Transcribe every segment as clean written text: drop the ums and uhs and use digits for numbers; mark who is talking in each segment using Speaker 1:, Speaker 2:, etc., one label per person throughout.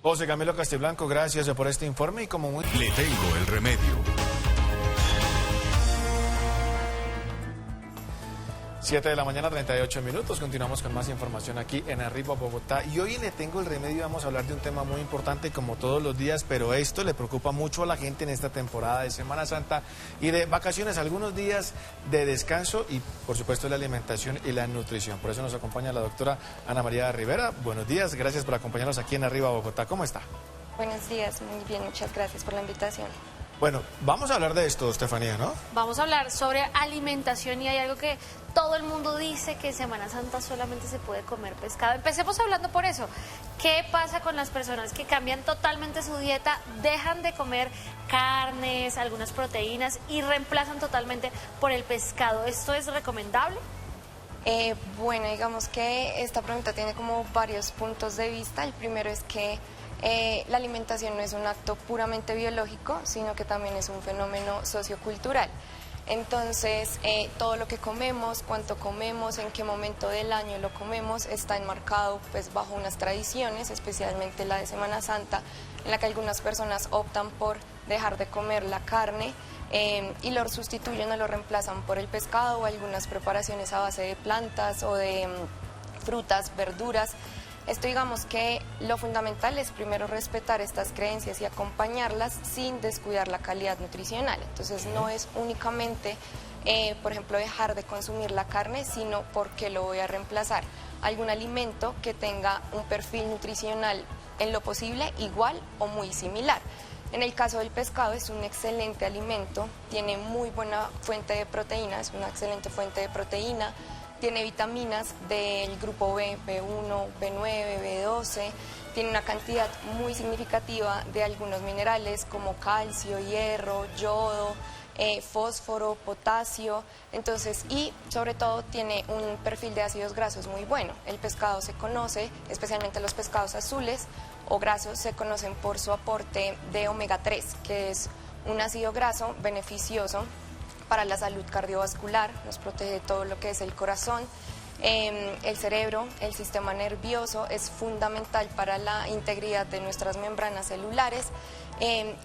Speaker 1: José Camilo Castiblanco, gracias por este informe y como muy...
Speaker 2: Le tengo el remedio.
Speaker 1: 7 de la mañana, 38 minutos. Continuamos con más información aquí en Arriba Bogotá. Y hoy en Le Tengo el Remedio vamos a hablar de un tema muy importante como todos los días, pero esto le preocupa mucho a la gente en esta temporada de Semana Santa y de vacaciones, algunos días de descanso y por supuesto la alimentación y la nutrición. Por eso nos acompaña la doctora Ana María Rivera. Buenos días, gracias por acompañarnos aquí en Arriba Bogotá. ¿Cómo está?
Speaker 3: Buenos días, muy bien, muchas gracias por la invitación.
Speaker 1: Bueno, vamos a hablar de esto, Estefanía, ¿no?
Speaker 4: Vamos a hablar sobre alimentación y hay algo que todo el mundo dice que en Semana Santa solamente se puede comer pescado. Empecemos hablando por eso. ¿Qué pasa con las personas que cambian totalmente su dieta, dejan de comer carnes, algunas proteínas y reemplazan totalmente por el pescado? ¿Esto es recomendable?
Speaker 3: Bueno, digamos que esta pregunta tiene como varios puntos de vista. El primero es que la alimentación no es un acto puramente biológico, sino que también es un fenómeno sociocultural. Entonces, todo lo que comemos, cuánto comemos, en qué momento del año lo comemos, está enmarcado pues bajo unas tradiciones, especialmente la de Semana Santa, en la que algunas personas optan por dejar de comer la carne y lo sustituyen o lo reemplazan por el pescado o algunas preparaciones a base de plantas o de frutas, verduras. Esto digamos que lo fundamental es primero respetar estas creencias y acompañarlas sin descuidar la calidad nutricional. Entonces no es únicamente, por ejemplo, dejar de consumir la carne, sino porque lo voy a reemplazar. Algún alimento que tenga un perfil nutricional en lo posible igual o muy similar. En el caso del pescado es un excelente alimento, tiene muy buena fuente de proteína, es una excelente fuente de proteína. Tiene vitaminas del grupo B, B1, B9, B12, tiene una cantidad muy significativa de algunos minerales como calcio, hierro, yodo, fósforo, potasio, entonces, y sobre todo tiene un perfil de ácidos grasos muy bueno. El pescado se conoce, especialmente los pescados azules o grasos, se conocen por su aporte de omega 3, que es un ácido graso beneficioso para la salud cardiovascular, nos protege todo lo que es el corazón, el cerebro, el sistema nervioso, es fundamental para la integridad de nuestras membranas celulares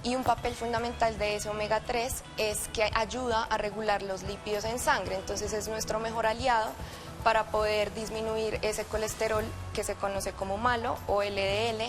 Speaker 3: y un papel fundamental de ese omega 3 es que ayuda a regular los lípidos en sangre, entonces es nuestro mejor aliado para poder disminuir ese colesterol que se conoce como malo o LDL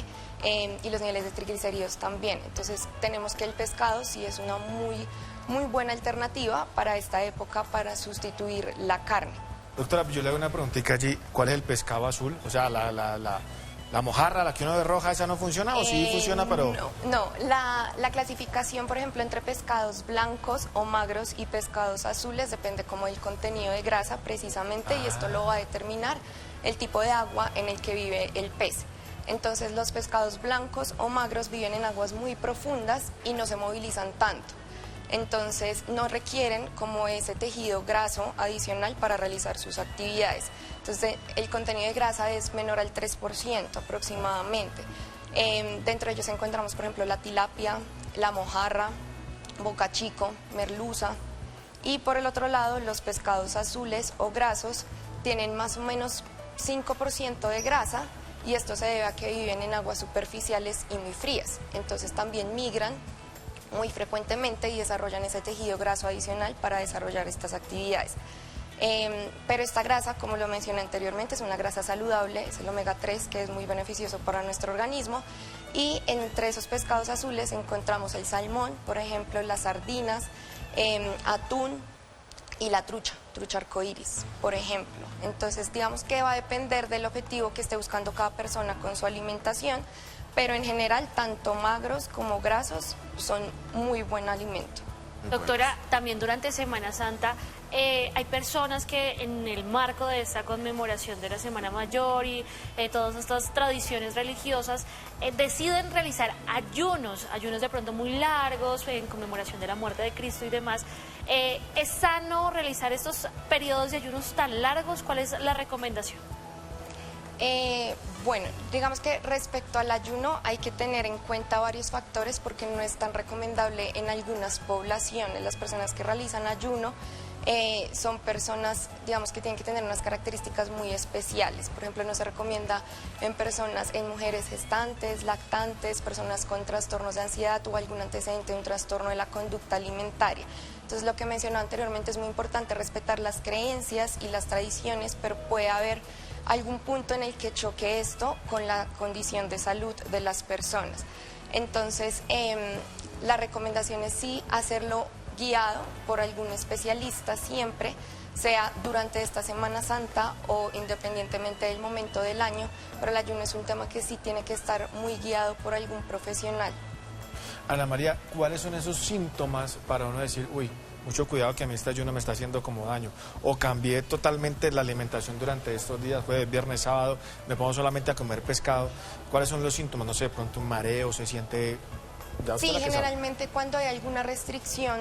Speaker 3: y los niveles de triglicéridos también. Entonces tenemos que el pescado sí es una muy buena alternativa para esta época para sustituir la carne.
Speaker 1: Doctora, yo le hago una preguntita allí. ¿Cuál es el pescado azul? O sea, la mojarra, la que uno ve roja, ¿esa no funciona o sí funciona, pero...?
Speaker 3: No, la clasificación, por ejemplo, entre pescados blancos o magros y pescados azules depende como del contenido de grasa precisamente y esto lo va a determinar el tipo de agua en el que vive el pez. Entonces los pescados blancos o magros viven en aguas muy profundas y no se movilizan tanto. Entonces no requieren como ese tejido graso adicional para realizar sus actividades. Entonces el contenido de grasa es menor al 3% aproximadamente. Dentro de ellos encontramos, por ejemplo, la tilapia, la mojarra, bocachico, merluza. Y por el otro lado, los pescados azules o grasos tienen más o menos 5% de grasa y esto se debe a que viven en aguas superficiales y muy frías. Entonces también migran muy frecuentemente y desarrollan ese tejido graso adicional para desarrollar estas actividades. Pero esta grasa, como lo mencioné anteriormente, es una grasa saludable, es el omega 3 que es muy beneficioso para nuestro organismo y entre esos pescados azules encontramos el salmón, por ejemplo, las sardinas, atún y la trucha arcoíris, por ejemplo. Entonces, digamos que va a depender del objetivo que esté buscando cada persona con su alimentación, pero en general, tanto magros como grasos son muy buen alimento.
Speaker 4: Doctora, también durante Semana Santa hay personas que en el marco de esta conmemoración de la Semana Mayor y todas estas tradiciones religiosas deciden realizar ayunos de pronto muy largos en conmemoración de la muerte de Cristo y demás. ¿Es sano realizar estos periodos de ayunos tan largos? ¿Cuál es la recomendación?
Speaker 3: Bueno, digamos que respecto al ayuno hay que tener en cuenta varios factores porque no es tan recomendable en algunas poblaciones. Las personas que realizan ayuno son personas, digamos, que tienen que tener unas características muy especiales. Por ejemplo, no se recomienda en mujeres gestantes, lactantes, personas con trastornos de ansiedad o algún antecedente de un trastorno de la conducta alimentaria. Entonces, lo que mencioné anteriormente, es muy importante respetar las creencias y las tradiciones, pero puede haber algún punto en el que choque esto con la condición de salud de las personas. Entonces, la recomendación es sí hacerlo guiado por algún especialista siempre, sea durante esta Semana Santa o independientemente del momento del año, pero el ayuno es un tema que sí tiene que estar muy guiado por algún profesional.
Speaker 1: Ana María, ¿cuáles son esos síntomas para uno decir, uy, mucho cuidado que a mí este ayuno me está haciendo como daño? O cambié totalmente la alimentación durante estos días, jueves, viernes, sábado, me pongo solamente a comer pescado. ¿Cuáles son los síntomas? No sé, de pronto un mareo, se siente...
Speaker 3: Sí, generalmente cuando hay alguna restricción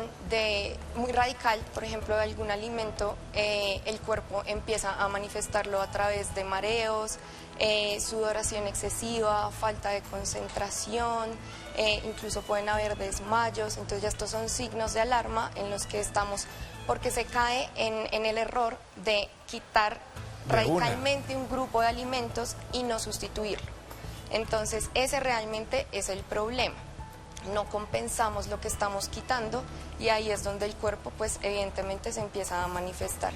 Speaker 3: muy radical, por ejemplo, de algún alimento, el cuerpo empieza a manifestarlo a través de mareos, sudoración excesiva, falta de concentración, incluso pueden haber desmayos. Entonces ya estos son signos de alarma en los que estamos, porque se cae en el error de quitar radicalmente un grupo de alimentos y no sustituirlo. Entonces ese realmente es el problema. No compensamos lo que estamos quitando y ahí es donde el cuerpo, pues evidentemente, se empieza a manifestar.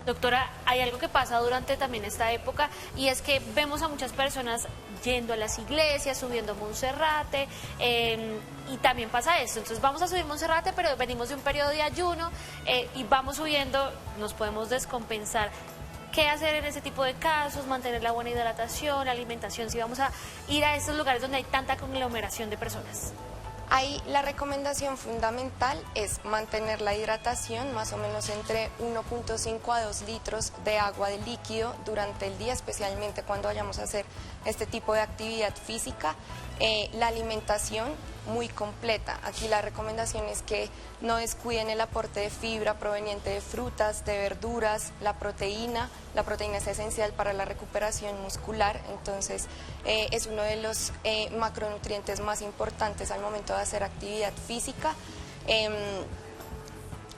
Speaker 4: Doctora, hay algo que pasa durante también esta época, y es que vemos a muchas personas yendo a las iglesias, subiendo a Monserrate, y también pasa esto. Entonces vamos a subir Monserrate, pero venimos de un periodo de ayuno y vamos subiendo, nos podemos descompensar. ¿Qué hacer en ese tipo de casos? Mantener la buena hidratación, alimentación, si vamos a ir a estos lugares donde hay tanta conglomeración de personas.
Speaker 3: Ahí la recomendación fundamental es mantener la hidratación más o menos entre 1.5 a 2 litros de agua de líquido durante el día, especialmente cuando vayamos a hacer este tipo de actividad física. La alimentación muy completa. Aquí la recomendación es que no descuiden el aporte de fibra proveniente de frutas, de verduras, la proteína. La proteína es esencial para la recuperación muscular, entonces es uno de los macronutrientes más importantes al momento de hacer actividad física.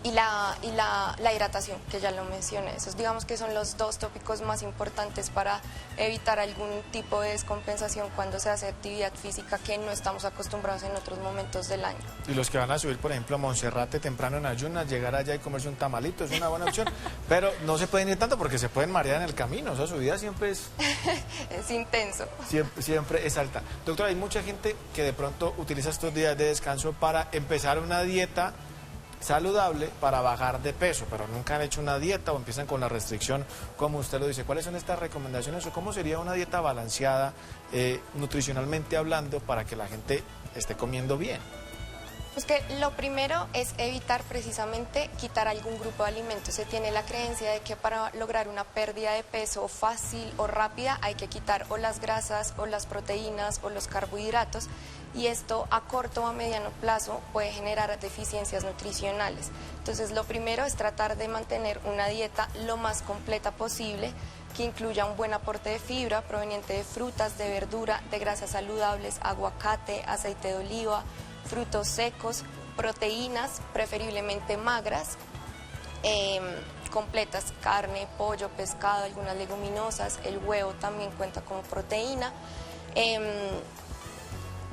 Speaker 3: Y la hidratación, que ya lo mencioné. Esos, digamos, que son los dos tópicos más importantes para evitar algún tipo de descompensación cuando se hace actividad física que no estamos acostumbrados en otros momentos del año.
Speaker 1: Y los que van a subir, por ejemplo, a Monserrate temprano en ayunas, llegar allá y comerse un tamalito es una buena opción, pero no se pueden ir tanto porque se pueden marear en el camino. O sea, su vida siempre es...
Speaker 3: es intenso.
Speaker 1: Siempre es alta. Doctora, hay mucha gente que de pronto utiliza estos días de descanso para empezar una dieta saludable para bajar de peso, pero nunca han hecho una dieta o empiezan con la restricción, como usted lo dice. ¿Cuáles son estas recomendaciones o cómo sería una dieta balanceada, nutricionalmente hablando, para que la gente esté comiendo bien?
Speaker 3: Pues que lo primero es evitar precisamente quitar algún grupo de alimentos. Se tiene la creencia de que para lograr una pérdida de peso fácil o rápida hay que quitar o las grasas o las proteínas o los carbohidratos, y esto a corto o a mediano plazo puede generar deficiencias nutricionales. Entonces lo primero es tratar de mantener una dieta lo más completa posible, que incluya un buen aporte de fibra proveniente de frutas, de verdura, de grasas saludables, aguacate, aceite de oliva, frutos secos, proteínas preferiblemente magras, completas, carne, pollo, pescado, algunas leguminosas. El huevo también cuenta como proteína.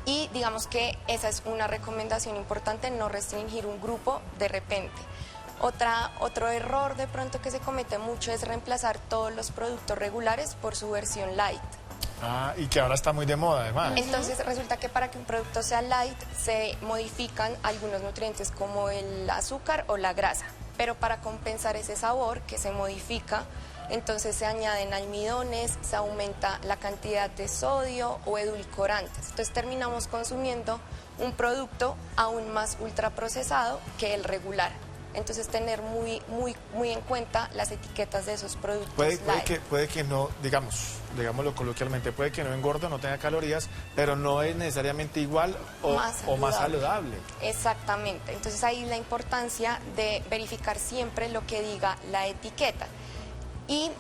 Speaker 3: Y digamos que esa es una recomendación importante, no restringir un grupo de repente. Otro error de pronto que se comete mucho es reemplazar todos los productos regulares por su versión light.
Speaker 1: Ah, y que ahora está muy de moda, además.
Speaker 3: Entonces resulta que para que un producto sea light se modifican algunos nutrientes como el azúcar o la grasa, pero para compensar ese sabor que se modifica, entonces se añaden almidones, se aumenta la cantidad de sodio o edulcorantes. Entonces terminamos consumiendo un producto aún más ultraprocesado que el regular. Entonces tener muy en cuenta las etiquetas de esos productos.
Speaker 1: Puede que no, digámoslo coloquialmente, puede que no engorde, no tenga calorías, pero no es necesariamente igual o más saludable.
Speaker 3: Exactamente. Entonces ahí la importancia de verificar siempre lo que diga la etiqueta. Y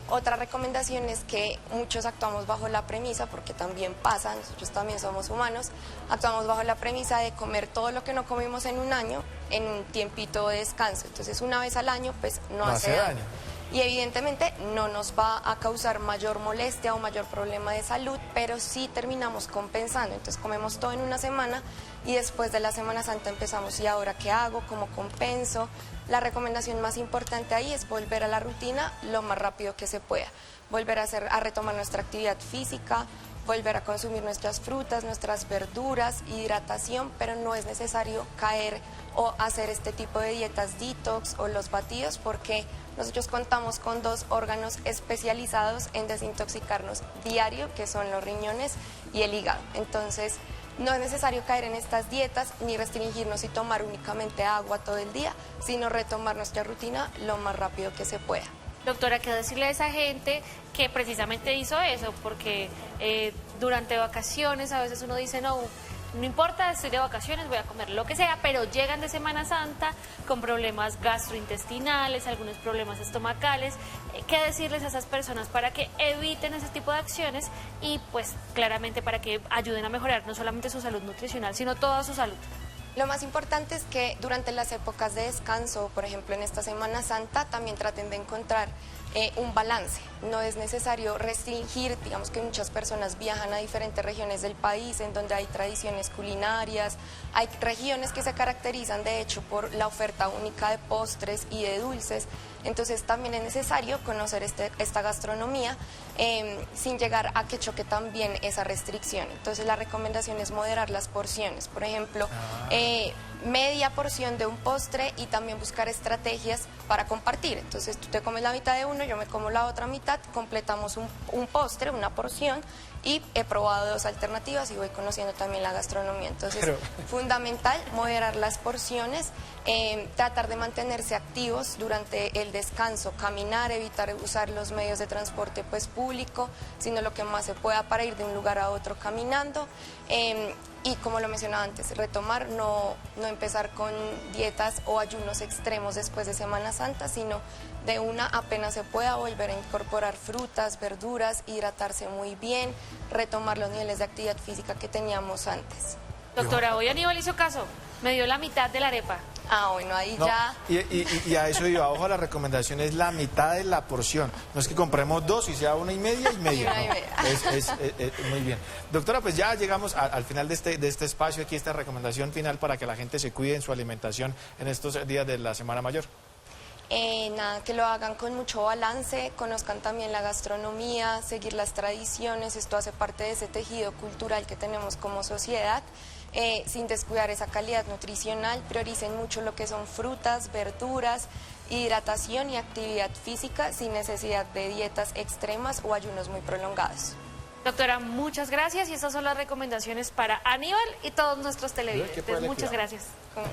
Speaker 3: otra recomendación es que muchos actuamos bajo la premisa, porque también pasa, nosotros también somos humanos, actuamos bajo la premisa de comer todo lo que no comimos en un año en un tiempito de descanso. Entonces una vez al año pues no hace daño. Y evidentemente no nos va a causar mayor molestia o mayor problema de salud, pero sí terminamos compensando. Entonces comemos todo en una semana y después de la Semana Santa empezamos, ¿y ahora qué hago? ¿Cómo compenso? La recomendación más importante ahí es volver a la rutina lo más rápido que se pueda. Volver a retomar nuestra actividad física, volver a consumir nuestras frutas, nuestras verduras, hidratación, pero no es necesario caer o hacer este tipo de dietas detox o los batidos, porque nosotros contamos con 2 órganos especializados en desintoxicarnos diario, que son los riñones y el hígado. Entonces, no es necesario caer en estas dietas ni restringirnos y tomar únicamente agua todo el día, sino retomar nuestra rutina lo más rápido que se pueda.
Speaker 4: Doctora, ¿qué decirle a esa gente que precisamente hizo eso? Porque durante vacaciones a veces uno dice, no importa, estoy de vacaciones, voy a comer lo que sea, pero llegan de Semana Santa con problemas gastrointestinales, algunos problemas estomacales. ¿Qué decirles a esas personas para que eviten ese tipo de acciones y pues claramente para que ayuden a mejorar no solamente su salud nutricional, sino toda su salud?
Speaker 3: Lo más importante es que durante las épocas de descanso, por ejemplo en esta Semana Santa, también traten de encontrar un balance. No es necesario restringir, digamos que muchas personas viajan a diferentes regiones del país en donde hay tradiciones culinarias, hay regiones que se caracterizan de hecho por la oferta única de postres y de dulces, entonces también es necesario conocer esta gastronomía sin llegar a que choque también esa restricción. Entonces la recomendación es moderar las porciones, por ejemplo, media porción de un postre y también buscar estrategias para compartir. Entonces tú te comes la mitad de uno, yo me como la otra mitad, completamos un postre, una porción, y he probado 2 alternativas y voy conociendo también la gastronomía. Entonces, fundamental moderar las porciones, tratar de mantenerse activos durante el descanso, caminar, evitar usar los medios de transporte pues público, sino lo que más se pueda para ir de un lugar a otro caminando. Y como lo mencionaba antes, retomar, no empezar con dietas o ayunos extremos después de Semana Santa, sino de una apenas se pueda volver a incorporar frutas, verduras, hidratarse muy bien, retomar los niveles de actividad física que teníamos antes.
Speaker 4: Doctora, hoy Aníbal hizo caso, me dio la mitad de la arepa.
Speaker 3: Ah, bueno, ahí
Speaker 1: no,
Speaker 3: ya...
Speaker 1: Y a eso iba, ojo, la recomendación es la mitad de la porción. No es que compremos 2 y sea 1,5 y media. Muy bien. Doctora, pues ya llegamos al final de este espacio, aquí esta recomendación final para que la gente se cuide en su alimentación en estos días de la Semana Mayor.
Speaker 3: Nada, que lo hagan con mucho balance, conozcan también la gastronomía, seguir las tradiciones, esto hace parte de ese tejido cultural que tenemos como sociedad, sin descuidar esa calidad nutricional, prioricen mucho lo que son frutas, verduras, hidratación y actividad física sin necesidad de dietas extremas o ayunos muy prolongados.
Speaker 4: Doctora, muchas gracias y estas son las recomendaciones para Aníbal y todos nuestros televidentes. Muchas gracias.